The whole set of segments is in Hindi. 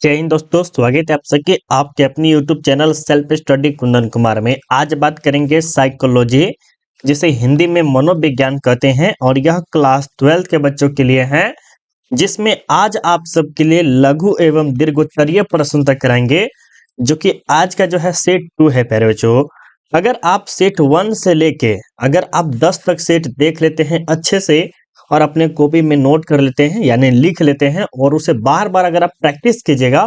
जय हिंद दोस्तों, स्वागत है आप सबके आपके अपनी YouTube channel self study Kundan Kumar में। आज बात करेंगे साइकोलॉजी, जिसे हिंदी में मनोविज्ञान कहते हैं, और यह क्लास 12 के बच्चों के लिए है, जिसमें आज आप सबके लिए लघु एवं दीर्घ उत्तरीय प्रश्न उत्तर कराएंगे, जो कि आज का जो है सेट 2 है प्यारे बच्चों। अगर आप सेट 1 से लेके अगर आप 10 तक सेट देख लेते हैं अच्छे से और अपने कॉपी में नोट कर लेते हैं यानी लिख लेते हैं और उसे बार बार अगर आप प्रैक्टिस कीजिएगा,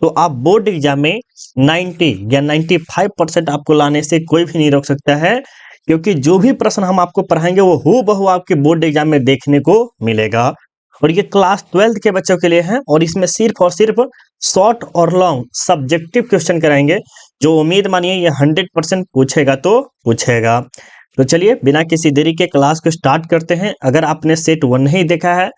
तो आप बोर्ड एग्जाम में 90 या 95% आपको लाने से कोई भी नहीं रोक सकता है, क्योंकि जो भी प्रश्न हम आपको पढ़ाएंगे वो हूबहू आपके बोर्ड एग्जाम में देखने को मिलेगा। और ये क्लास 12 के बच्चों के लिए है, और इसमें सिर्फ और सिर्फ शॉर्ट और लॉन्ग सब्जेक्टिव क्वेश्चन कराएंगे, जो उम्मीद मानिए ये 100% पूछेगा तो पूछेगा। तो चलिए बिना किसी देरी के क्लास को स्टार्ट करते हैं। अगर आपने सेट 1 नहीं देखा है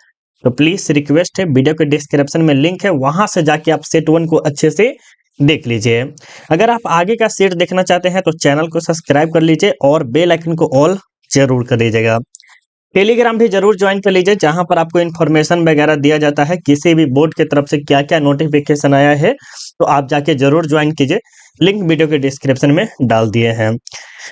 तो प्लीज रिक्वेस्ट है, वीडियो के डिस्क्रिप्शन में लिंक है, वहां से जाके आप सेट 1 को अच्छे से देख लीजिए। अगर आप आगे का सेट देखना चाहते हैं तो चैनल को सब्सक्राइब कर लीजिए और बेल आइकन को ऑल जरूर कर दीजिएगा। टेलीग्राम भी जरूर ज्वाइन कर लीजिए, जहां पर आपको इन्फॉर्मेशन वगैरह दिया जाता है, किसी भी बोर्ड की तरफ से क्या क्या नोटिफिकेशन आया है, तो आप जाके जरूर ज्वाइन कीजिए। लिंक वीडियो के डिस्क्रिप्शन में डाल दिए हैं।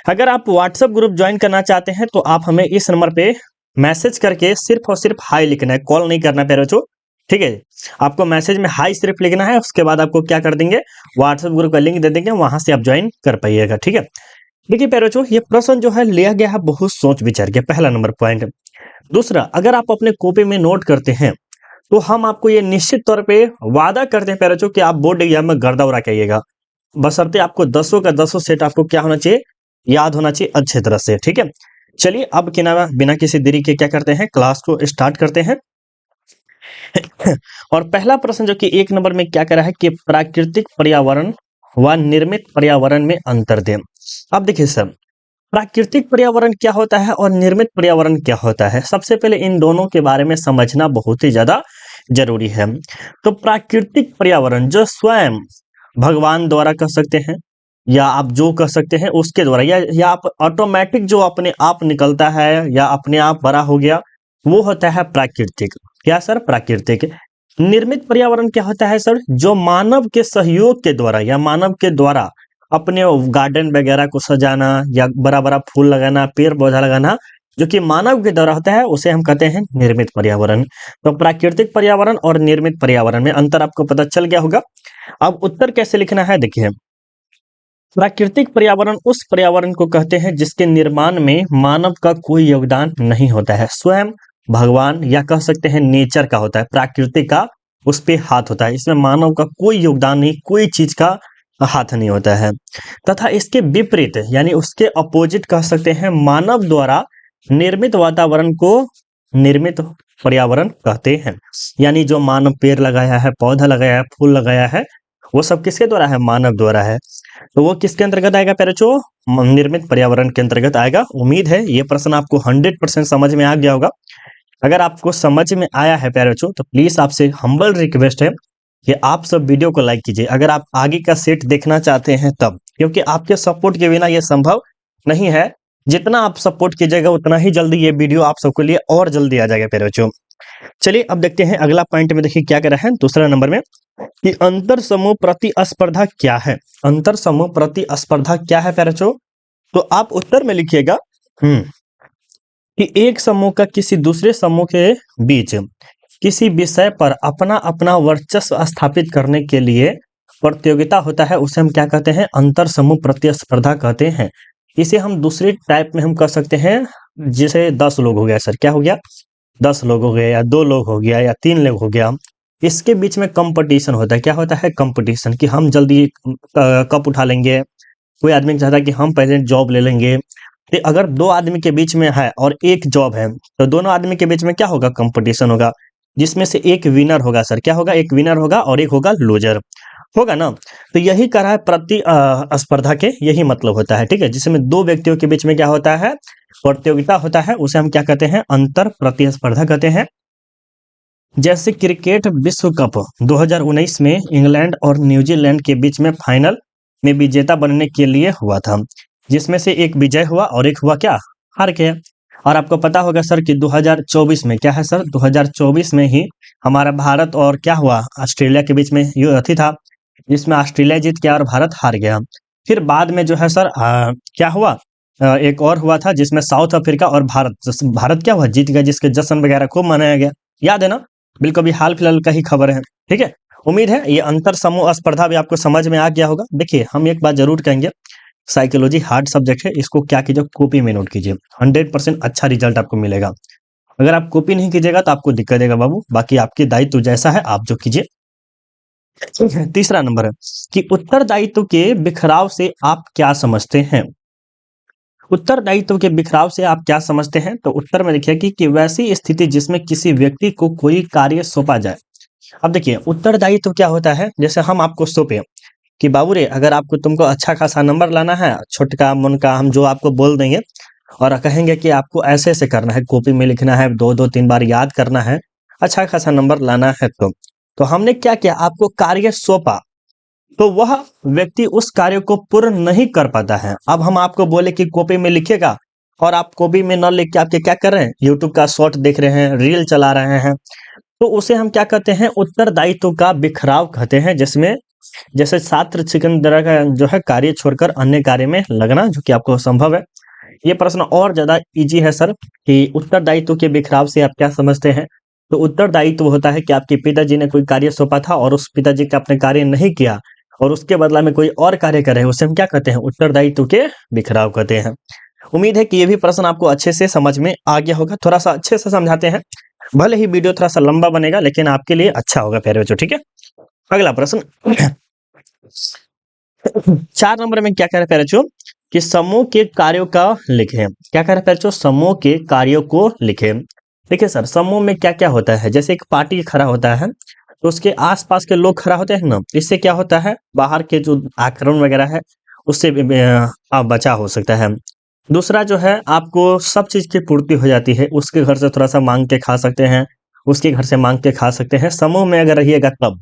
अगर आप व्हाट्सएप ग्रुप ज्वाइन करना चाहते हैं तो आप हमें इस नंबर पे मैसेज करके सिर्फ और सिर्फ हाई लिखना है, कॉल नहीं करना प्यारे बच्चों, ठीक है। आपको मैसेज में हाई सिर्फ लिखना है, उसके बाद आपको क्या कर देंगे, व्हाट्सएप ग्रुप का लिंक दे देंगे, वहां से आप ज्वाइन कर पाइएगा, ठीक है। देखिए प्यारे बच्चों, ये प्रश्न जो है लिया गया है बहुत सोच विचार के, पहला नंबर पॉइंट। दूसरा, अगर आप अपने कॉपी में नोट करते हैं तो हम आपको ये निश्चित तौर पे वादा करते हैं प्यारे बच्चों कि आप बोर्ड एग्जाम में गर्दा उड़ा के आइएगा, बशर्ते आपको 10 का 10 सेट आपको क्या होना चाहिए, याद होना चाहिए अच्छे तरह से, ठीक है। चलिए अब के नाम बिना किसी देरी के क्या करते हैं, क्लास को स्टार्ट करते हैं। और पहला प्रश्न जो कि 1 नंबर में क्या करा है कि प्राकृतिक पर्यावरण व निर्मित पर्यावरण में अंतर दें। अब देखिए सर, प्राकृतिक पर्यावरण क्या होता है और निर्मित पर्यावरण क्या होता है, सबसे पहले इन दोनों के बारे में समझना बहुत ही ज्यादा जरूरी है। तो प्राकृतिक पर्यावरण जो स्वयं भगवान द्वारा कह सकते हैं, या आप जो कह सकते हैं उसके द्वारा, या आप ऑटोमेटिक जो अपने आप निकलता है या अपने आप बड़ा हो गया, वो होता है प्राकृतिक। क्या सर? प्राकृतिक। निर्मित पर्यावरण क्या होता है सर? जो मानव के सहयोग के द्वारा या मानव के द्वारा अपने गार्डन वगैरह को सजाना या बड़ा बड़ा फूल लगाना, पेड़ पौधा लगाना, जो कि मानव के द्वारा होता है, उसे हम कहते हैं निर्मित पर्यावरण। तो प्राकृतिक पर्यावरण और निर्मित पर्यावरण में अंतर आपको पता चल गया होगा। अब उत्तर कैसे लिखना है, देखिए, प्राकृतिक पर्यावरण उस पर्यावरण को कहते हैं जिसके निर्माण में मानव का कोई योगदान नहीं होता है, स्वयं भगवान या कह सकते हैं नेचर का होता है, प्राकृतिक का उस पे हाथ होता है, इसमें मानव का कोई योगदान नहीं, कोई चीज का हाथ नहीं होता है। तथा इसके विपरीत यानी उसके अपोजिट कह सकते हैं, मानव द्वारा निर्मित वातावरण को निर्मित पर्यावरण कहते हैं। यानी जो मानव पेड़ लगाया है, पौधा लगाया है, फूल लगाया है, वो सब किसके द्वारा है? मानव द्वारा है। तो वो किसके अंतर्गत आएगा प्यारे बच्चों? निर्मित पर्यावरण के अंतर्गत आएगा। उम्मीद है ये प्रश्न आपको 100% समझ में आ गया होगा। अगर आपको समझ में आया है प्यारे बच्चों, तो प्लीज आपसे हम्बल रिक्वेस्ट है कि आप सब वीडियो को लाइक कीजिए, अगर आप आगे का सेट देखना चाहते हैं तब, क्योंकि आपके सपोर्ट के बिना ये संभव नहीं है। जितना आप सपोर्ट कीजिएगा उतना ही जल्दी ये वीडियो आप सबके लिए और जल्दी आ जाएगा प्यारे बच्चों। चलिए अब देखते हैं अगला पॉइंट में, देखिए क्या कह रहा है दूसरा नंबर में कि अंतर समूह प्रतिस्पर्धा क्या है। अंतर समूह प्रतिस्पर्धा क्या है प्यारे बच्चों? तो आप उत्तर में लिखिएगा कि एक समूह का किसी दूसरे समूह के बीच किसी विषय पर अपना अपना वर्चस्व स्थापित करने के लिए प्रतियोगिता होता है, उसे हम क्या कहते हैं? अंतर समूह प्रतिस्पर्धा कहते हैं। इसे हम दूसरी टाइप में हम कह सकते हैं, जैसे 10 लोग हो गया सर, क्या हो गया? 10 लोग हो गए, या 2 लोग हो गया, या 3 लोग हो गया, इसके बीच में कंपटीशन होता है। क्या होता है? कंपटीशन, कि हम जल्दी कप उठा लेंगे, कोई आदमी चाहता है कि हम पहले जॉब ले लेंगे। तो अगर 2 आदमी के बीच में है और एक जॉब है, तो दोनों आदमी के बीच में क्या होगा? कंपटीशन होगा, जिसमें से एक विनर होगा सर। क्या होगा? एक विनर होगा और एक होगा लूजर, होगा ना। तो यही कह रहा है प्रतिस्पर्धा के यही मतलब होता है, ठीक है, जिसमें 2 व्यक्तियों के बीच में क्या होता है? प्रतियोगिता होता है, उसे हम क्या कहते हैं? अंतर प्रतिस्पर्धा कहते हैं। जैसे क्रिकेट विश्व कप 2019 में इंग्लैंड और न्यूजीलैंड के बीच में फाइनल में विजेता बनने के लिए हुआ था, जिसमें से एक विजय हुआ और एक हुआ क्या? हार गया। और आपको पता होगा सर कि 2024 में क्या है सर, 2024 में ही हमारा भारत और क्या हुआ, ऑस्ट्रेलिया के बीच में युद्ध था, जिसमें ऑस्ट्रेलिया जीत गया और भारत हार गया। फिर बाद में जो है सर क्या हुआ, एक और हुआ था जिसमें साउथ अफ्रीका और भारत क्या हुआ, जीत गया, जिसके जश्न वगैरह खूब मनाया गया, याद है ना। बिल्कुल अभी हाल फिलहाल का ही खबर है, ठीक है। उम्मीद है ये अंतर समूह स्पर्धा भी आपको समझ में आ गया होगा। देखिए हम एक बात जरूर कहेंगे, साइकोलॉजी हार्ड सब्जेक्ट है, इसको क्या कीजिए, कॉपी में नोट कीजिए, 100% अच्छा रिजल्ट आपको मिलेगा। अगर आप कॉपी नहीं कीजिएगा तो आपको दिक्कत देगा बाबू, बाकी आपके दायित्व जैसा है आप जो कीजिए। तीसरा नंबर है कि उत्तरदायित्व के बिखराव से आप क्या समझते हैं। उत्तरदायित्व के बिखराव से आप क्या समझते हैं, तो उत्तर में लिखिए कि वैसी स्थिति जिसमें किसी व्यक्ति को कोई कार्य सौंपा जाए। अब देखिए उत्तरदायित्व क्या होता है, जैसे हम आपको सौंपे कि बाबू रे, अगर आपको तुमको अच्छा खासा नंबर लाना है, छोटका मुनका हम जो आपको बोल देंगे और कहेंगे कि आपको ऐसे ऐसे करना है, कॉपी में लिखना है, 2-2 3 बार याद करना है, अच्छा खासा नंबर लाना है, तो हमने क्या किया, आपको कार्य सौंपा, तो वह व्यक्ति उस कार्य को पूर्ण नहीं कर पाता है। अब हम आपको बोले कि कॉपी में लिखेगा और आप कॉपी में न लिख के आपके क्या कर रहे हैं, यूट्यूब का शॉर्ट देख रहे हैं, रील चला रहे हैं, तो उसे हम क्या कहते हैं, उत्तरदायित्व का बिखराव कहते हैं, जिसमें जैसे छात्र सिकंदरा का जो है कार्य छोड़कर अन्य कार्य में लगना, जो कि आपको संभव है। ये प्रश्न और ज्यादा इजी है सर कि उत्तरदायित्व के बिखराव से आप क्या समझते हैं। तो उत्तरदायित्व होता है कि आपके पिताजी ने कोई कार्य सौंपा था और उस पिताजी का आपने कार्य नहीं किया और उसके बदला में कोई और कार्य कर रहे हैं, उसे हम क्या कहते हैं, उत्तरदायित्व के बिखराव कहते हैं। उम्मीद है कि ये भी प्रश्न आपको अच्छे से समझ में आ गया होगा। थोड़ा सा अच्छे से समझाते हैं, भले ही वीडियो थोड़ा सा लंबा बनेगा लेकिन आपके लिए अच्छा होगा प्यारे बच्चों, ठीक है। अगला प्रश्न 4 नंबर में क्या कह रहे हैं प्यारे बच्चों कि समूह के कार्यों का लिखें। क्या कह रहे हैं प्यारे बच्चों, समूह के कार्यों को लिखें। देखिए सर समूह में क्या क्या होता है, जैसे एक पार्टी खड़ा होता है तो उसके आसपास के लोग खड़ा होते हैं ना, इससे क्या होता है, बाहर के जो आक्रमण वगैरह है उससे भी आप बचा हो सकता है। दूसरा जो है आपको सब चीज की पूर्ति हो जाती है, उसके घर से थोड़ा सा मांग के खा सकते हैं, उसके घर से मांग के खा सकते हैं, समूह में अगर रहिएगा तब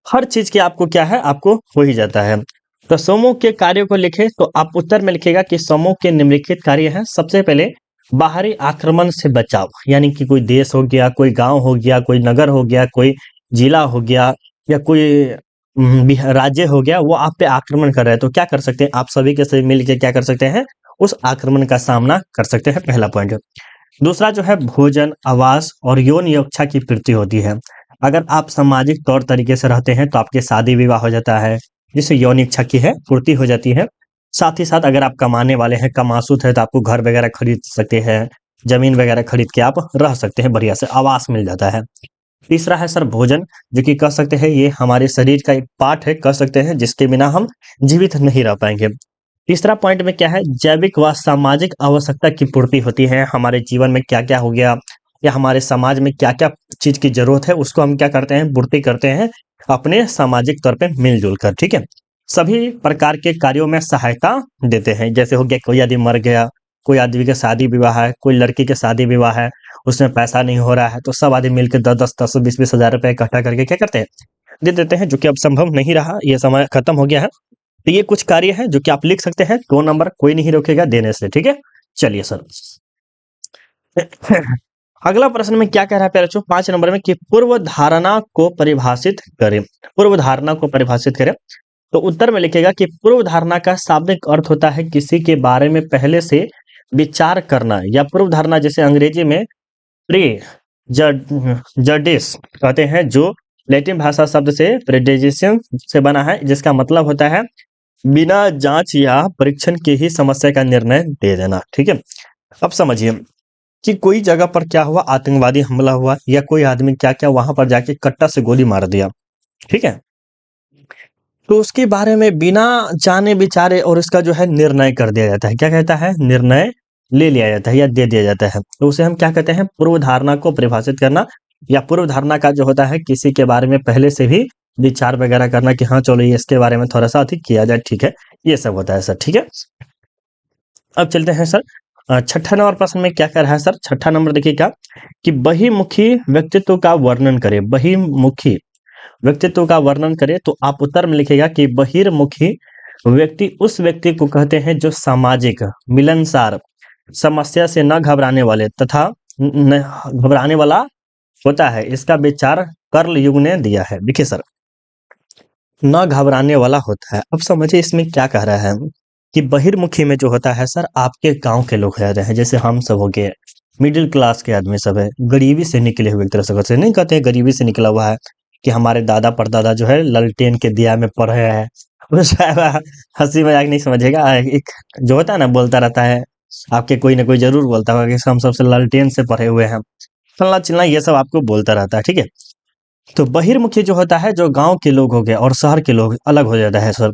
हर चीज की आपको क्या है, आपको हो ही जाता है। तो समूह के कार्यों को लिखे तो आप उत्तर में लिखेगा कि समूह के निम्नलिखित कार्य हैं। सबसे पहले बाहरी आक्रमण से बचाव, यानी कि कोई देश हो गया, कोई गांव हो गया, कोई नगर हो गया, कोई जिला हो गया या कोई राज्य हो गया, वो आप पे आक्रमण कर रहे हैं तो क्या कर सकते हैं, आप सभी के सभी मिलकर क्या कर सकते हैं, उस आक्रमण का सामना कर सकते हैं, पहला पॉइंट। दूसरा जो है भोजन, आवास और यौन इच्छा की पूर्ति होती है। अगर आप सामाजिक तौर तरीके से रहते हैं तो आपके शादी विवाह हो जाता है, जिससे यौन इच्छा की है पूर्ति हो जाती है। साथ ही साथ अगर आप कमाने वाले हैं, कमासुत है, तो आपको घर वगैरह खरीद सकते हैं, जमीन वगैरह खरीद के आप रह सकते हैं, बढ़िया से आवास मिल जाता है। तीसरा है सर भोजन, जो कि कह सकते हैं ये हमारे शरीर का एक पार्ट है, कह सकते हैं जिसके बिना हम जीवित नहीं रह पाएंगे। तीसरा पॉइंट में क्या है, जैविक व सामाजिक आवश्यकता की पूर्ति होती है। हमारे जीवन में क्या क्या हो गया या हमारे समाज में क्या क्या चीज की जरूरत है, उसको हम क्या करते हैं, पूर्ति करते हैं अपने सामाजिक तौर पे मिलजुल कर, ठीक है। सभी प्रकार के कार्यों में सहायता देते हैं, जैसे हो गया कोई आदमी मर गया, कोई आदमी का शादी विवाह है, कोई लड़की के शादी विवाह है, उसमें पैसा नहीं हो रहा है, तो सब आदमी मिलकर 10-10, 10-20 हजार रुपए इकट्ठा करके क्या करते हैं, दे देते हैं, जो कि अब संभव नहीं रहा, ये समय खत्म हो गया है। तो ये कुछ कार्य है जो कि आप लिख सकते हैं, 2 नंबर कोई नहीं रोकेगा देने से, ठीक है। चलिए सर अगला प्रश्न में क्या कह रहा है प्यारे बच्चों, 5 नंबर में कि पूर्व धारणा को परिभाषित करें। पूर्व धारणा को परिभाषित करें तो उत्तर में लिखेगा कि पूर्व धारणा का शाब्दिक अर्थ होता है किसी के बारे में पहले से विचार करना, या पूर्व धारणा जैसे अंग्रेजी में प्री जडिस कहते हैं, जो लैटिन भाषा शब्द से प्रेडिजिशन से बना है, जिसका मतलब होता है बिना जांच या परीक्षण के ही समस्या का निर्णय दे देना, ठीक है। अब समझिए कि कोई जगह पर क्या हुआ, आतंकवादी हमला हुआ या कोई आदमी क्या क्या वहां पर जाके कट्टा से गोली मार दिया, ठीक है, तो उसके बारे में बिना जाने विचारे और इसका जो है निर्णय कर दिया जाता है, क्या कहता है, निर्णय ले लिया जाता है या दे दिया जाता है, तो उसे हम क्या कहते हैं, पूर्व धारणा को परिभाषित करना, या पूर्व धारणा का जो होता है किसी के बारे में पहले से भी विचार वगैरह करना कि हाँ चलो ये इसके बारे में थोड़ा सा अधिक किया जाए, ठीक है, ये सब होता है सर, ठीक है। अब चलते हैं सर छठा नंबर प्रश्न में क्या कह रहा है सर, छठा नंबर देखिए क्या कि बहिमुखी व्यक्तित्व का वर्णन करें। बहिमुखी व्यक्तित्व का वर्णन करें तो आप उत्तर में लिखेगा कि बहिर्मुखी व्यक्ति उस व्यक्ति को कहते हैं जो सामाजिक, मिलनसार, समस्या से न घबराने वाले तथा न घबराने वाला होता है, इसका विचार कर्ल युग ने दिया है। देखिए सर, न घबराने वाला होता है। अब समझिए इसमें क्या कह रहा है कि बहिर्मुखी में जो होता है सर, आपके गांव के लोग रह रहे हैं, जैसे हम सब हो गए, मिडिल क्लास के आदमी सब है, गरीबी से निकले हुए एक तरह से नहीं कहते हैं गरीबी से निकला हुआ है कि हमारे दादा परदादा जो है ललटेन के दिया में पढ़े हैं। हंसी मजाक नहीं समझेगा, एक जो होता है ना बोलता रहता है, आपके कोई ना कोई जरूर बोलता होगा कि हम सबसे ललटेन से पढ़े हुए हैं, फलना चिलना ये सब आपको बोलता रहता है, ठीक है। तो बहिर्मुखी जो होता है, जो गांव के लोग हो गए और शहर के लोग अलग हो जाता है सर।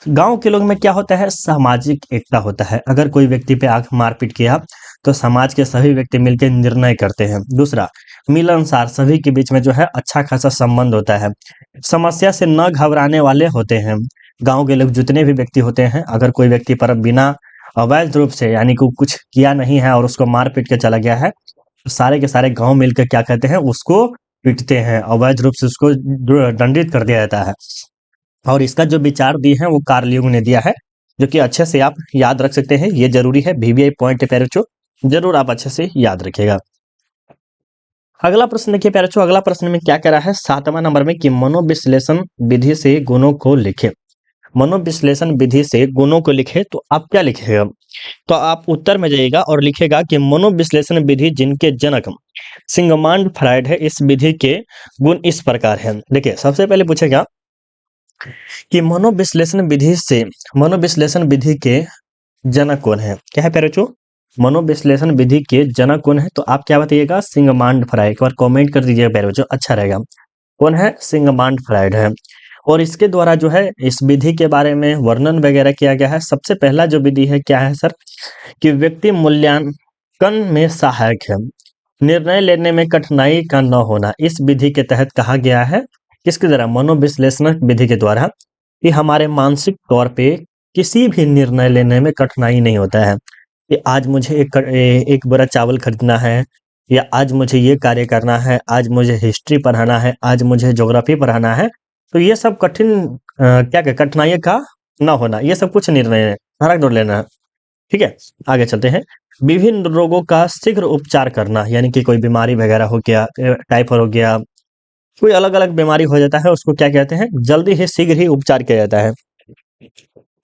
गांव के लोग में क्या होता है, सामाजिक एकता होता है। अगर कोई व्यक्ति पे आंख मारपीट किया तो समाज के सभी व्यक्ति मिलकर निर्णय करते हैं। दूसरा, मिलनसार, सभी के बीच में जो है अच्छा खासा संबंध होता है। समस्या से न घबराने वाले होते हैं। गांव के लोग जितने भी व्यक्ति होते हैं, अगर कोई व्यक्ति पर बिना अवैध रूप से यानी कि कुछ किया नहीं है और उसको मार पीट के चला गया है, तो सारे के सारे गांव मिलकर क्या कहते हैं, उसको पीटते हैं, अवैध रूप से उसको दंडित कर दिया जाता है। और इसका जो विचार दिए हैं वो कार्ल युग ने दिया है, जो कि अच्छे से आप याद रख सकते हैं। ये जरूरी है, वीवीआई पॉइंट है प्यारे बच्चों, जरूर आप अच्छे से याद रखिएगा। अगला प्रश्न देखिए प्यारे बच्चों, अगला प्रश्न में क्या कह रहा है 7वां नंबर में कि मनोविश्लेषण विधि से गुणों को लिखे। मनोविश्लेषण विधि से गुणों को लिखे, तो आप क्या लिखेगा, तो आप उत्तर में जाइएगा और लिखेगा कि मनोविश्लेषण विधि जिनके जनक सिगमंड फ्रायड है, इस विधि के गुण इस प्रकार हैं। देखिए सबसे पहले पूछेगा कि मनोविश्लेषण विधि के जनक कौन है। क्या है प्यारे बच्चों, मनोविश्लेषण विधि के जनक कौन है, तो आप क्या बताइएगा, सिगमंड फ्रायड। एक बार कमेंट कर दीजिएगा प्यारे बच्चों, अच्छा रहेगा। कौन है, सिगमंड फ्रायड है। और इसके द्वारा जो है इस विधि के बारे में वर्णन वगैरह किया गया है। सबसे पहला जो विधि है क्या है सर, कि व्यक्ति मूल्यांकन में सहायक है, निर्णय लेने में कठिनाई का न होना। इस विधि के तहत कहा गया है, किसके द्वारा, मनोविश्लेषण विधि के द्वारा, कि हमारे मानसिक तौर पे किसी भी निर्णय लेने में कठिनाई नहीं होता है कि आज मुझे एक बोरा चावल खरीदना है, या आज मुझे ये कार्य करना है, आज मुझे हिस्ट्री पढ़ाना है, आज मुझे ज्योग्राफी पढ़ाना है। तो ये सब क्या कठिनाई का ना होना, ये सब कुछ निर्णय है, धड़क दौड़ लेना है, ठीक है। आगे चलते हैं। विभिन्न रोगों का शीघ्र उपचार करना, यानी कि कोई बीमारी वगैरह हो गया, टाइफाइड हो गया, कोई अलग अलग बीमारी हो जाता है, उसको क्या कहते हैं, जल्दी ही शीघ्र ही उपचार किया जाता है।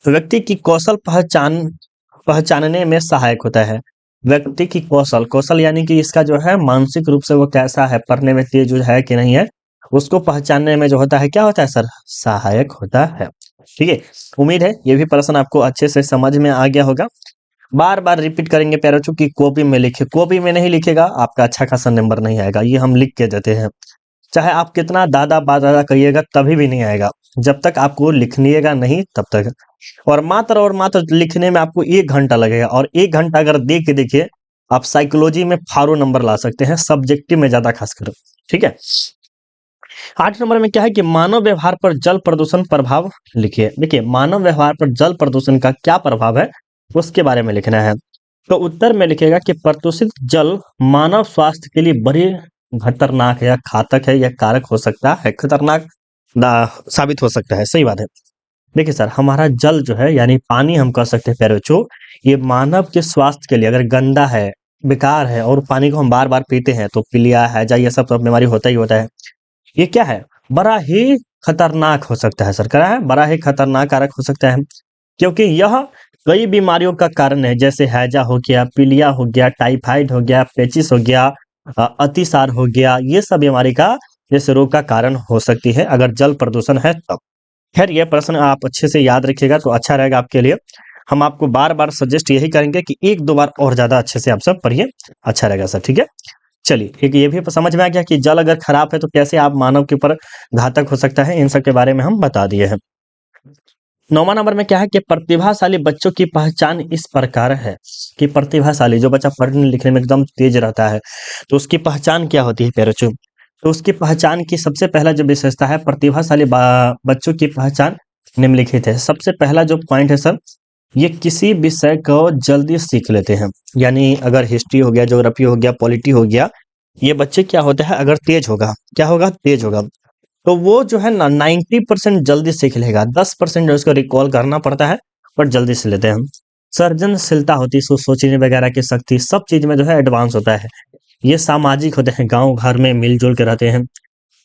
व्यक्ति की कौशल पहचानने में सहायक होता है। व्यक्ति की कौशल यानी कि इसका जो है मानसिक रूप से वो कैसा है, पढ़ने में तेज है कि नहीं है, उसको पहचानने में जो होता है क्या होता है सर, सहायक होता है, ठीक है। उम्मीद है ये भी प्रश्न आपको अच्छे से समझ में आ गया होगा। बार बार रिपीट करेंगे प्यारे बच्चों की कॉपी में लिखे, कॉपी में नहीं लिखेगा आपका अच्छा खासा नंबर नहीं आएगा, ये हम लिख के देते हैं। चाहे आप कितना दादा बादादा कहिएगा तभी भी नहीं आएगा, जब तक आपको लिखनिएगा नहीं तब तक। और मात्र लिखने में आपको 1 घंटा लगेगा, और 1 घंटा अगर देख के देखिए, आप साइकोलॉजी में फारो नंबर ला सकते हैं, सब्जेक्टिव में ज्यादा खासकर, ठीक है। 8 नंबर में क्या है कि मानव व्यवहार पर जल प्रदूषण प्रभाव लिखिए। देखिए मानव व्यवहार पर जल प्रदूषण का क्या प्रभाव है उसके बारे में लिखना है। तो उत्तर में लिखेगा कि प्रदूषित जल मानव स्वास्थ्य के लिए बड़ी खतरनाक है, या घातक है, या कारक हो सकता है, खतरनाक साबित हो सकता है। सही बात है। देखिए सर, हमारा जल जो है यानी पानी हम कह सकते हैं प्यारे बच्चों, ये मानव के स्वास्थ्य के लिए अगर गंदा है, बेकार है, और पानी को हम बार बार पीते हैं तो पीलिया हैजा ये सब तो बीमारी होता ही होता है। ये क्या है, बड़ा ही खतरनाक हो सकता है सर, क्या है, बड़ा ही खतरनाक कारक हो सकता है, क्योंकि यह कई बीमारियों का कारण है, जैसे हैजा हो गया, पीलिया हो गया, टाइफाइड हो गया, पेचिस हो गया, अतिसार हो गया, ये सब बीमारी का जैसे रोग का कारण हो सकती है अगर जल प्रदूषण है तब। खैर ये प्रश्न आप अच्छे से याद रखिएगा तो अच्छा रहेगा आपके लिए। हम आपको बार बार सजेस्ट यही करेंगे कि 1-2 बार और ज्यादा अच्छे से आप सब पढ़िए, अच्छा रहेगा सर, ठीक है। चलिए, एक ये भी समझ में आ गया कि जल अगर खराब है तो कैसे आप मानव के ऊपर घातक हो सकता है, इन सब के बारे में हम बता दिए हैं। 9वां नंबर में क्या है कि प्रतिभाशाली बच्चों की पहचान इस प्रकार है, कि प्रतिभाशाली जो बच्चा पढ़ने लिखने में एकदम तेज रहता है तो उसकी पहचान क्या होती है प्यारे बच्चों, तो उसकी पहचान की सबसे पहला जो विशेषता है, प्रतिभाशाली बच्चों की पहचान निम्नलिखित है। सबसे पहला जो पॉइंट है सर, ये किसी विषय को जल्दी सीख लेते हैं, यानी अगर हिस्ट्री हो गया, ज्योग्राफी हो गया, पॉलिटी हो गया, ये बच्चे क्या होता है, अगर तेज होगा, क्या होगा, तेज होगा, तो वो जो है ना 90% जल्दी सीख लेगा, 10% जो उसको रिकॉल करना पड़ता है पर जल्दी से लेते हैं। सर्जनशीलता होती है, सोचने वगैरह की शक्ति, सब चीज में जो है एडवांस होता है। ये सामाजिक होते हैं, गांव घर में मिलजुल के रहते हैं।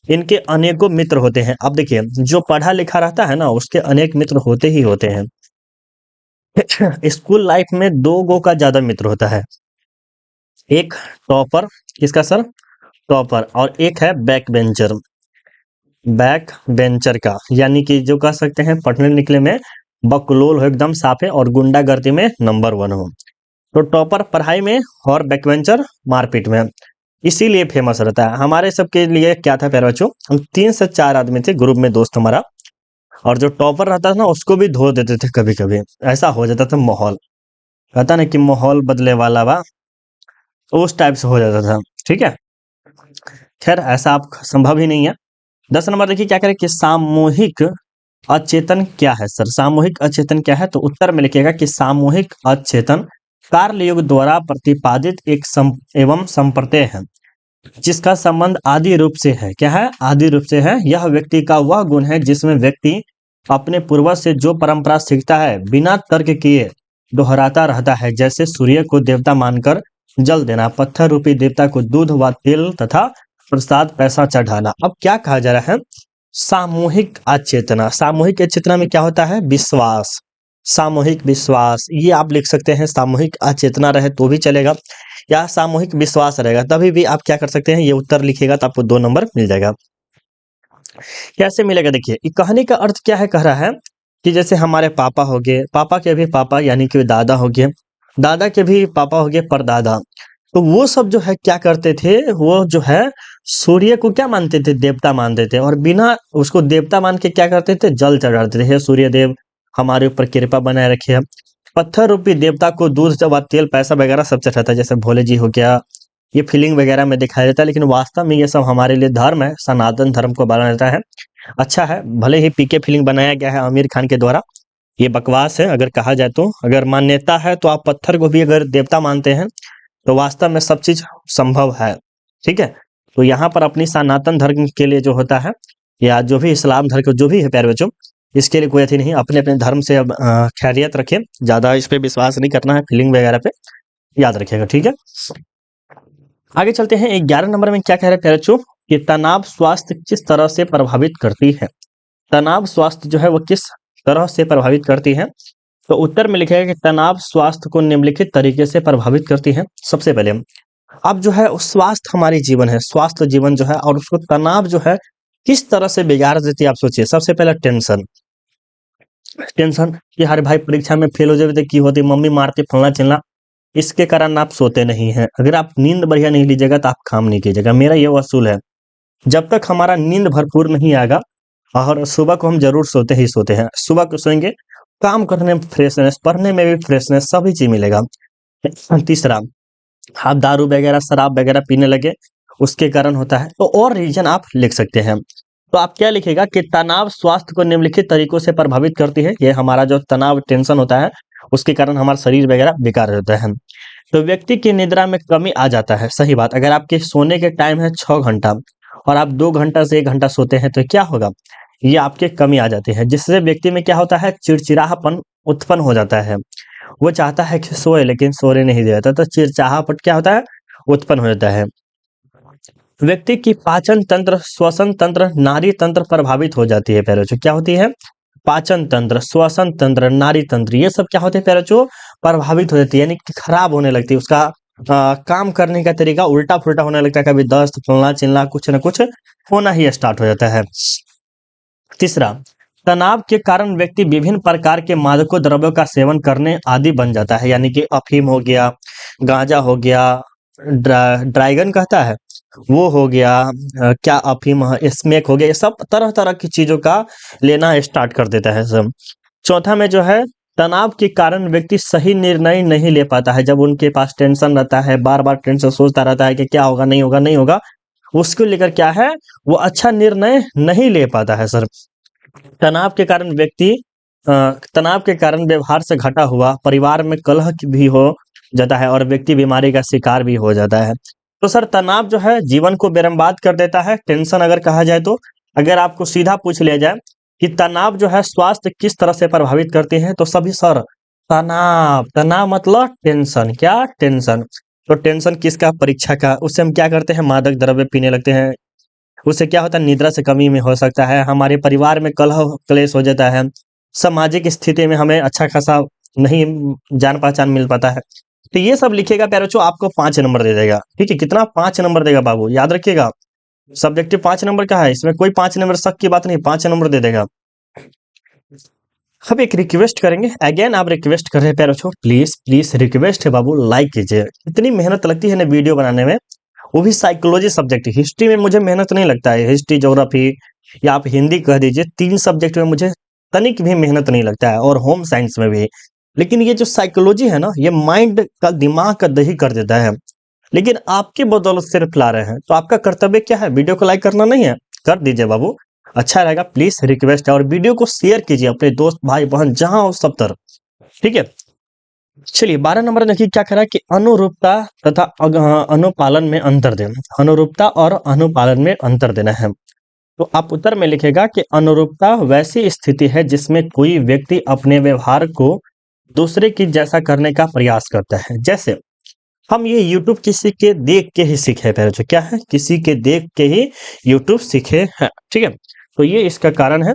इनके अनेकों मित्र होते हैं। अब देखिए, जो पढ़ा लिखा रहता है ना, उसके अनेक मित्र होते ही होते हैं। स्कूल लाइफ में दो गो का ज्यादा मित्र होता है। एक टॉपर, किसका सर? टॉपर। और एक है बैक बेंचर। बैक बेंचर का यानी कि जो कह सकते हैं पढ़ने निकले में बकलोल हो, एकदम साफे, और गुंडागर्दी में नंबर 1 हो। तो टॉपर पढ़ाई में और बैक बेंचर मारपीट में, इसीलिए फेमस रहता है। हमारे सबके लिए क्या था प्यारे बच्चों, हम 3 से 4 आदमी थे ग्रुप में, दोस्त हमारा, और जो टॉपर रहता था ना उसको भी धो देते थे कभी कभी। ऐसा हो जाता था माहौल, कहता ना कि माहौल बदले वाला बा, उस टाइप से हो जाता था। ठीक है, खैर ऐसा आप संभव ही नहीं है। 10 नंबर देखिए क्या करें कि सामूहिक अचेतन क्या है सर? सामूहिक अचेतन क्या है? तो उत्तर में लिखिएगा कि सामूहिक अचेतन कार्ल युग द्वारा प्रतिपादित एक एवं संप्रत्यय है जिसका संबंध आदि रूप से है। क्या है? आदि रूप से है। यह व्यक्ति का वह गुण है जिसमें व्यक्ति अपने पूर्वज से जो परंपरा सीखता है बिना तर्क किए दोहराता रहता है, जैसे सूर्य को देवता मानकर जल देना, पत्थर रूपी देवता को दूध व तेल तथा प्रसाद पैसा चढ़ाना। अब क्या कहा जा रहा है? सामूहिक अचेतना। सामूहिक अचेतना में क्या होता है? विश्वास, सामूहिक विश्वास। ये आप लिख सकते हैं, सामूहिक अचेतना रहे तो भी चलेगा, या सामूहिक विश्वास रहेगा तभी भी आप क्या कर सकते हैं, ये उत्तर लिखिएगा तो आपको 2 नंबर मिल जाएगा। कैसे मिलेगा? देखिए, ये कहने का अर्थ क्या है, कह रहा है कि जैसे हमारे पापा हो गए, पापा के भी पापा यानी कि दादा हो गए, दादा के भी पापा हो गए परदादा, तो वो सब जो है क्या करते थे, वो जो है सूर्य को क्या मानते थे? देवता मानते थे, और बिना उसको देवता मान के क्या करते थे? जल चढ़ाते थे, हे सूर्य देव हमारे ऊपर कृपा बनाए रखे। पत्थर रूपी देवता को दूध व तेल पैसा वगैरह सब चढ़ाता है, जैसे भोले जी हो गया, ये फीलिंग वगैरह में दिखाया जाता है, लेकिन वास्तव में ये सब हमारे लिए धर्म है, सनातन धर्म को बनाया जाता है। अच्छा है, भले ही पीके फीलिंग बनाया गया है आमिर खान के द्वारा, ये बकवास है अगर कहा जाए तो। अगर मान्यता है तो आप पत्थर को भी अगर देवता मानते हैं तो वास्तव में सब चीज संभव है। ठीक है, तो यहाँ पर अपनी सनातन धर्म के लिए जो होता है, या जो भी इस्लाम धर्म को जो भी है प्यारे बच्चों, इसके लिए कोई अथी नहीं, अपने अपने धर्म से अब खैरियत रखें, ज्यादा इस पे विश्वास नहीं करना है, फीलिंग वगैरह पे याद रखिएगा। ठीक है, आगे चलते हैं। 11 नंबर में क्या कह रहे हैं प्यारे बच्चों कि तनाव स्वास्थ्य किस तरह से प्रभावित करती है? तनाव स्वास्थ्य जो है वो किस तरह से प्रभावित करती है? तो उत्तर में लिखेगा कि तनाव स्वास्थ्य को निम्नलिखित तरीके से प्रभावित करती है। सबसे पहले, अब जो है स्वास्थ्य हमारी जीवन है, स्वास्थ्य जीवन जो है, और उसको तनाव जो है किस तरह से बिगाड़ देती है आप सोचिए। सबसे पहले टेंशन, टेंशन कि हर भाई परीक्षा में फेल हो जाए तो की होती, मम्मी मारती, फलना चिलना, इसके कारण आप सोते नहीं हैं। अगर आप नींद बढ़िया नहीं लीजिएगा तो आप काम नहीं कीजिएगा। मेरा ये असूल है, जब तक हमारा नींद भरपूर नहीं आएगा, और सुबह को हम जरूर सोते ही सोते हैं, सुबह को सोएंगे, काम करने में फ्रेशनेस, पढ़ने में भी फ्रेशनेस, सभी चीज मिलेगा। तीसरा, आप दारू वगैरह शराब वगैरह पीने लगे, उसके कारण होता है, तो और रीजन आप लिख सकते हैं। तो आप क्या लिखेगा कि तनाव स्वास्थ्य को निम्नलिखित तरीकों से प्रभावित करती है। ये हमारा जो तनाव टेंशन होता है उसके कारण हमारा शरीर वगैरह बेकार होता है। तो व्यक्ति की निद्रा में कमी आ जाता है। सही बात, अगर आपके सोने के टाइम है 6 घंटा और आप 2 घंटा से 1 घंटा सोते हैं तो क्या होगा, ये आपके कमी आ जाती है, जिससे व्यक्ति में क्या होता है, चिड़चिड़ापन उत्पन्न हो जाता है। वो चाहता है कि सोए लेकिन सोने नहीं देता, तो चिड़चिड़ापन क्या होता है, उत्पन्न हो जाता है। व्यक्ति की पाचन तंत्र, श्वसन तंत्र, नाड़ी तंत्र प्रभावित हो जाती है। पैरों क्या होती है? पाचन तंत्र, श्वसन तंत्र, नाड़ी तंत्र, ये सब क्या होते हैं पैरों, प्रभावित हो जाती है, यानी कि खराब होने लगती है। उसका काम करने का तरीका उल्टा फुल्टा होने लगता है, कभी दस्त, फुलना चिलना, कुछ न कुछ होना ही स्टार्ट हो जाता है। तीसरा, तनाव के कारण व्यक्ति विभिन्न प्रकार के मादक द्रव्यों का सेवन करने आदि बन जाता है, यानी कि अफीम हो गया, गांजा हो गया, ड्रैगन कहता है वो हो गया, क्या अफीम, स्मैक हो गया, ये सब तरह तरह की चीजों का लेना स्टार्ट कर देता है सब। चौथा में जो है, तनाव के कारण व्यक्ति सही निर्णय नहीं ले पाता है। जब उनके पास टेंशन रहता है, बार बार टेंशन सोचता रहता है कि क्या होगा, नहीं होगा, नहीं होगा, उसको लेकर क्या है, वो अच्छा निर्णय नहीं ले पाता है सर। तनाव के कारण व्यक्ति तनाव के कारण व्यवहार से घटा हुआ, परिवार में कलह भी हो जाता है, और व्यक्ति बीमारी का शिकार भी हो जाता है। तो सर तनाव जो है जीवन को बर्बाद कर देता है। टेंशन अगर कहा जाए तो, अगर आपको सीधा पूछ लिया जाए कि तनाव जो है स्वास्थ्य किस तरह से प्रभावित करते हैं, तो सभी सर तनाव, तनाव मतलब टेंशन, क्या टेंशन। तो टेंशन किसका, परीक्षा का। उससे हम क्या करते हैं, मादक द्रव्य पीने लगते हैं। उससे क्या होता है, निद्रा से कमी में हो सकता है, हमारे परिवार में कलह क्लेश हो जाता है, सामाजिक स्थिति में हमें अच्छा खासा नहीं जान पहचान मिल पाता है। तो ये सब लिखेगा प्यारे बच्चों, आपको 5 नंबर दे देगा। ठीक है, कितना, 5 नंबर देगा बाबू, याद रखिएगा। सब्जेक्टिव 5 नंबर का है, इसमें कोई 5 नंबर शक की बात नहीं, 5 नंबर दे देगा। अब एक रिक्वेस्ट करेंगे, अगेन आप रिक्वेस्ट कर रहे हैं प्यारे बच्चों, प्लीज प्लीज रिक्वेस्ट है बाबू, लाइक कीजिए। इतनी मेहनत लगती है ना वीडियो बनाने में, वो भी साइकोलॉजी सब्जेक्ट। हिस्ट्री में मुझे मेहनत नहीं लगता है, हिस्ट्री ज्योग्राफी या आप हिंदी कह दीजिए, 3 सब्जेक्ट में मुझे तनिक भी मेहनत नहीं लगता है, और होम साइंस में भी। लेकिन ये जो साइकोलॉजी है ना, ये माइंड का, दिमाग का दही कर देता है। लेकिन आपकी बदौलत सिर्फ ला रहे हैं, तो आपका कर्तव्य क्या है, वीडियो को लाइक करना नहीं है, कर दीजिए बाबू, अच्छा रहेगा। प्लीज रिक्वेस्ट है, और वीडियो को शेयर कीजिए अपने दोस्त भाई बहन जहां हो सब तरफ। ठीक है, चलिए 12 नंबर देखिए क्या कह रहा है कि अनुरूपता तथा अनुपालन में अंतर देना। अनुरूपता और अनुपालन में अंतर देना है। तो आप उत्तर में लिखेगा कि अनुरूपता वैसी स्थिति है जिसमें कोई व्यक्ति अपने व्यवहार को दूसरे की जैसा करने का प्रयास करता है। जैसे हम ये YouTube किसी के देख के ही सीखे हैं, पहले क्या है, किसी के देख के ही YouTube सीखे हैं। ठीक है, तो ये इसका कारण है।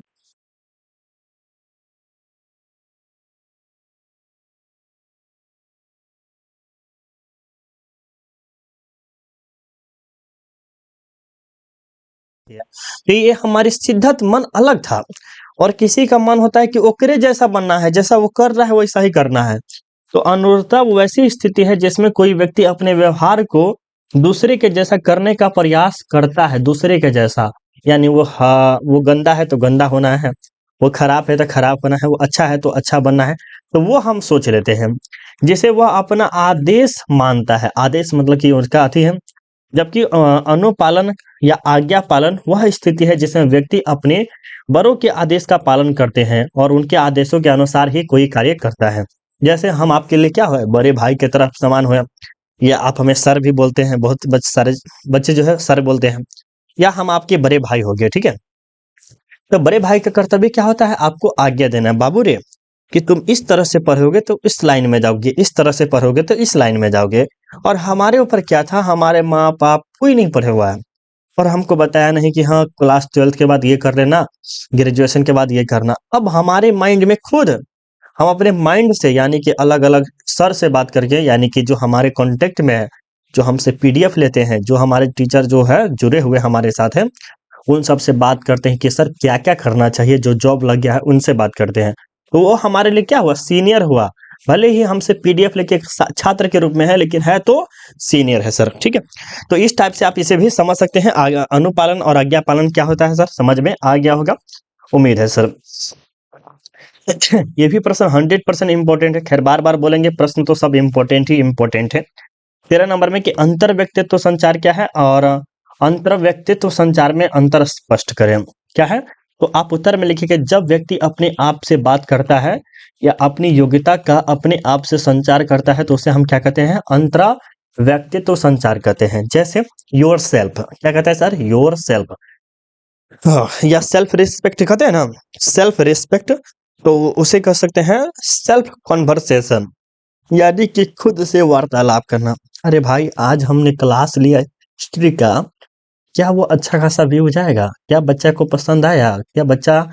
तो ये हमारी शिद्दत मन अलग था, और किसी का मन होता है कि ओकरे जैसा बनना है, जैसा वो कर रहा है वैसा ही करना है। तो अनुरूपता वो वैसी स्थिति है जिसमें कोई व्यक्ति अपने व्यवहार को दूसरे के जैसा करने का प्रयास करता है, दूसरे के जैसा। यानी वो, हाँ, वो गंदा है तो गंदा होना है, वो खराब है तो खराब होना है, वो अच्छा है तो अच्छा बनना है। तो वो हम सोच लेते हैं, जिसे वह अपना आदेश मानता है। आदेश मतलब कि उसका अति है। जबकि अनुपालन या आज्ञा पालन वह स्थिति है जिसमें व्यक्ति अपने बड़ों के आदेश का पालन करते हैं और उनके आदेशों के अनुसार ही कोई कार्य करता है। जैसे हम आपके लिए क्या हुए, बड़े भाई की तरफ समान हुए, या आप हमें सर भी बोलते हैं, बहुत सारे बच्चे जो है सर बोलते हैं, या हम आपके बड़े भाई हो गए। ठीक है, तो बड़े भाई का कर्तव्य क्या होता है, आपको आज्ञा देना है, बाबू रे कि तुम इस तरह से पढ़ोगे तो इस लाइन में जाओगे, इस तरह से पढ़ोगे तो इस लाइन में जाओगे। और हमारे ऊपर क्या था, हमारे माँ बाप कोई नहीं पढ़े हुआ है, और हमको बताया नहीं कि हाँ क्लास 12 के बाद ये कर लेना, ग्रेजुएशन के बाद ये करना। अब हमारे माइंड में खुद हम अपने माइंड से, यानी कि अलग अलग सर से बात करके, यानी कि जो हमारे कांटेक्ट में है, जो हमसे पीडीएफ लेते हैं, जो हमारे टीचर जो है जुड़े हुए हमारे साथ हैं, उन सब से बात करते हैं कि सर क्या क्या करना चाहिए, जो जॉब लग गया है उनसे बात करते हैं। तो वो हमारे लिए क्या हुआ, सीनियर हुआ। भले ही हमसे पीडीएफ लेके एक छात्र के रूप में है, लेकिन है तो सीनियर है सर। ठीक है, तो इस टाइप से आप इसे भी समझ सकते हैं। अनुपालन और आज्ञा पालन क्या होता है सर, समझ में आ गया होगा, उम्मीद है सर। ये भी प्रश्न 100% इंपॉर्टेंट है। खैर बार बार बोलेंगे, प्रश्न तो सब इंपॉर्टेंट ही इंपॉर्टेंट है। 13 नंबर में कि अंतर व्यक्तित्व संचार क्या है, और अंतर व्यक्तित्व संचार में अंतर स्पष्ट करें। क्या है, तो आप उत्तर में लिखिए, जब व्यक्ति अपने आप से बात करता है या अपनी योग्यता का अपने आप से संचार करता है, तो उसे हम क्या कहते हैं, अंतरा व्यक्तित्व संचार कहते हैं। जैसे योर सेल्फ, क्या कहता है सर, योर सेल्फ, या सेल्फ रिस्पेक्ट कहते हैं ना, सेल्फ रिस्पेक्ट, तो उसे कह सकते हैं सेल्फ कॉन्वर्सेशन, यानी कि खुद से वार्तालाप करना। अरे भाई आज हमने क्लास लिया हिस्ट्री का, क्या वो अच्छा खासा व्यू जाएगा, क्या बच्चा को पसंद आया, क्या बच्चा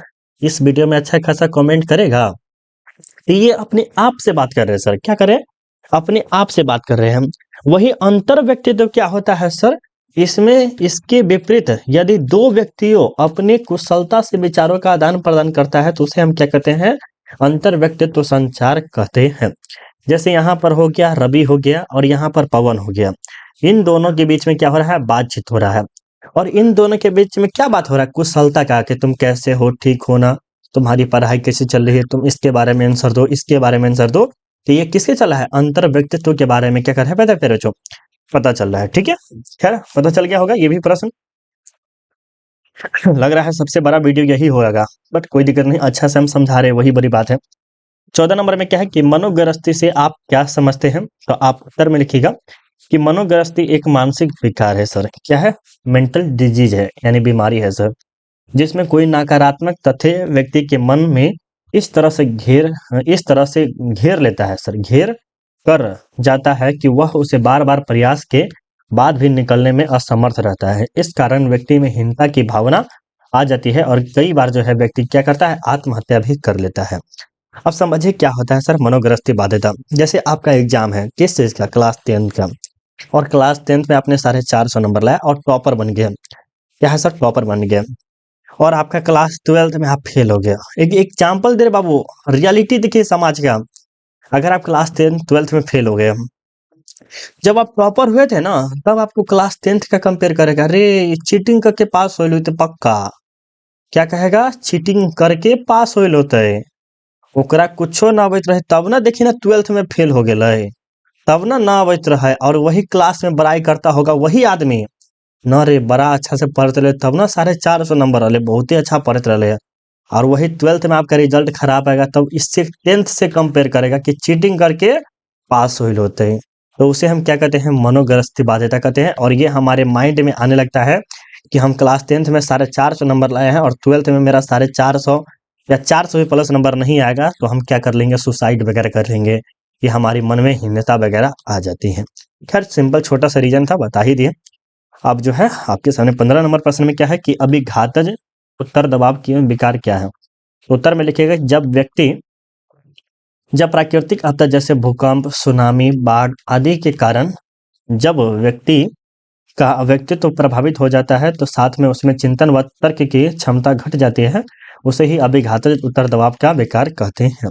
इस वीडियो में अच्छा खासा कमेंट करेगा। तो ये अपने आप से बात कर रहे हैं सर, क्या करें, अपने आप से बात कर रहे हैं हम। वही अंतर व्यक्तित्व क्या होता है सर, इसमें इसके विपरीत यदि दो व्यक्तियों अपने कुशलता से विचारों का आदान प्रदान करता है, तो उसे हम क्या कहते हैं, अंतर व्यक्तित्व संचार कहते हैं। जैसे यहाँ पर हो गया रवि हो गया, और यहाँ पर पवन हो गया, इन दोनों के बीच में क्या हो रहा है, बातचीत हो रहा है। और इन दोनों के बीच में क्या बात हो रहा है, कुशलता का, कि तुम कैसे हो, ठीक हो ना, तुम्हारी पढ़ाई कैसे चल रही है, तुम इसके बारे में आंसर दो, इसके बारे में आंसर दो। तो ये किसके चला है, अंतर व्यक्तित्व के बारे में क्या कर रहा है, पता चल रहा है। ठीक है, खैर पता चल गया होगा ये भी प्रश्न। लग रहा है सबसे बड़ा वीडियो यही होगा, बट कोई दिक्कत नहीं, अच्छा से हम समझा रहे हैं, वही बड़ी बात है। 14 नंबर में क्या है कि मनोग्रस्ती से आप क्या समझते हैं, तो आप उत्तर में लिखिएगा कि मनोग्रस्ती एक मानसिक विकार है सर। क्या है, मेंटल डिजीज है, यानी बीमारी है सर, जिसमें कोई नकारात्मक तथ्य व्यक्ति के मन में इस तरह से घेर लेता है सर, घेर कर जाता है कि वह उसे बार बार प्रयास के बाद भी निकलने में असमर्थ रहता है। इस कारण व्यक्ति में हीनता की भावना आ जाती है और कई बार जो है व्यक्ति क्या करता है, आत्महत्या भी कर लेता है। अब समझिए क्या होता है सर मनोग्रस्ती बाध्यता। जैसे आपका एग्जाम है किस चीज का, क्लास 10th का, और क्लास 10th में आपने 450 नंबर लाया और टॉपर बन गए। क्या है सर, टॉपर बन गए। और आपका क्लास 12th में आप फेल हो गए। एक एग्जाम्पल दे रहे बाबू, रियलिटी देखिए समाज का। अगर आप क्लास 10 12th में फेल हो गए, जब आप टॉपर हुए थे ना, तब आपको क्लास 10th का कंपेयर करेगा, अरे चीटिंग करके पास होइल होते पक्का। क्या कहेगा, चीटिंग करके पास होइल होते, ओकरा कुछो ना आबैत रहे तब ना देखी ना 12th में फेल हो गेलै, तब ना आबैत रहे, और वही क्लास में बड़ाई करता होगा वही आदमी, न रे बड़ा अच्छा से पढ़ते रहे तब ना 450 नंबर रहे, बहुत ही अच्छा पढ़ते रहे, और वही 12th में आपका रिजल्ट खराब आएगा, तब इससे 10th से कंपेयर करेगा कि चीटिंग करके पास होइल होते हैं। तो उसे हम क्या कहते हैं, मनोग्रस्ती बाध्यता कहते हैं। और ये हमारे माइंड में आने लगता है कि हम क्लास 10th में 450 नंबर लाए हैं और 12th में मेरा 450 या 400 भी प्लस नंबर नहीं आएगा, तो हम क्या कर लेंगे, सुसाइड वगैरह कर लेंगे। ये हमारी मन में हीनता वगैरह आ जाती है। खैर सिंपल छोटा सा रीजन था, बता ही दिए। अब जो है आपके सामने 15 नंबर प्रश्न में क्या है कि अभिघातज उत्तर दबाव की विकार क्या है। तो उत्तर में लिखिएगा, जब प्राकृतिक आपदा जैसे भूकंप, सुनामी, बाढ़ आदि के कारण जब व्यक्ति का व्यक्तित्व प्रभावित हो जाता है, तो साथ में उसमें चिंतन व तर्क की क्षमता घट जाती है, उसे ही अभिघातज उत्तर दबाव का विकार कहते हैं।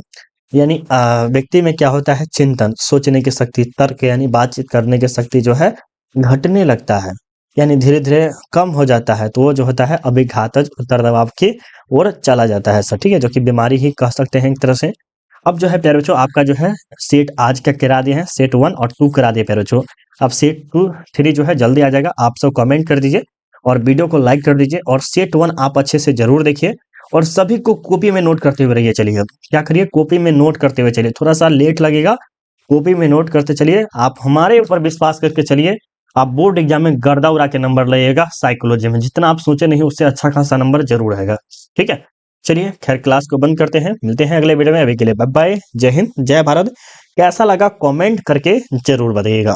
यानी व्यक्ति में क्या होता है, चिंतन, सोचने की शक्ति, तर्क यानी बातचीत करने की शक्ति जो है घटने लगता है, यानी धीरे धीरे कम हो जाता है, तो वो जो होता है अभिघातज उत्तर दबाव की ओर चला जाता है सर, ठीक है, जो कि बीमारी ही कह सकते हैं एक तरह से। अब जो है प्यारे बच्चों, आपका जो है सेट आज का करा दिए हैं, सेट 1 और 2 करा दिए प्यारे बच्चों। अब सेट 2 3 जो है जल्दी आ जाएगा, आप सब कमेंट कर दीजिए और वीडियो को लाइक कर दीजिए, और सेट 1 आप अच्छे से जरूर देखिए और सभी को कॉपी में नोट करते हुए रहिए। चलिए अब क्या करिए, कॉपी में नोट करते हुए चलिए, थोड़ा सा लेट लगेगा, कॉपी में नोट करते चलिए, आप हमारे ऊपर विश्वास करके चलिए, आप बोर्ड एग्जाम में गर्दा उड़ा के नंबर लाइएगा, साइकोलॉजी में जितना आप सोचे नहीं उससे अच्छा खासा नंबर जरूर आएगा, ठीक है। चलिए खैर क्लास को बंद करते हैं, मिलते हैं अगले वीडियो में, अभी के लिए बाय बाय, जय हिंद जय भारत। कैसा लगा कमेंट करके जरूर बताइएगा।